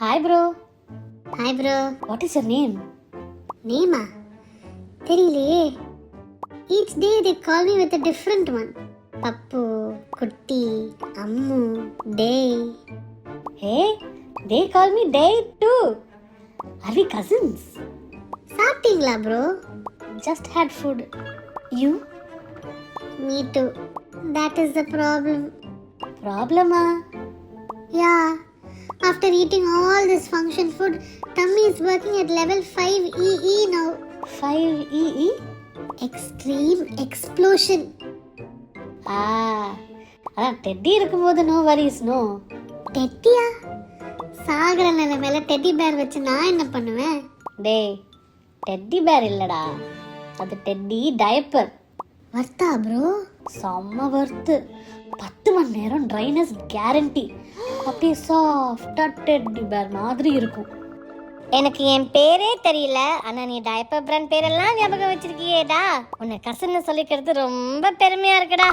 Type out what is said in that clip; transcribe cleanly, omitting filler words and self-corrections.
Hi bro. Hi bro. What is your name? Name? தெரியலையே. Each day they call me with a different one. Pappu, Kutti, Ammu, Day. Hey, they call me Day too. Are we cousins? சாப்பிட்டீங்களா bro? Just had food. You? Me too. That is the problem. Problema? Yeah. After eating all this function food, tummy is working at level 5 EE now. 5 EE? Extreme explosion. Teddy இருக்கும்போது no worries no. டெட்டியா? சாகர நிலைமையில Teddy பேர் வச்சு நான் என்ன பண்ணுவேன்? டேய், Teddy பேர் இல்லடா, அது டெட்டி டயப்பர். வர்த்தா ப்ரோ? செம்ம வர்த்து. 10 மணி நேரம் ட்ரைனஸ் கேரண்டி. அப்படியே சாஃப்டா டெட்டி பேர் மாதிரி இருக்கும். எனக்கு என் பேரே தெரியல, ஆனா நீ டயப்பர் பிராண்ட் பேரெல்லாம் ஞாபகம் வச்சிருக்கியேடா. உன்னை கசன்னு சொல்லிக்கிறது ரொம்ப பெருமையா இருக்குடா.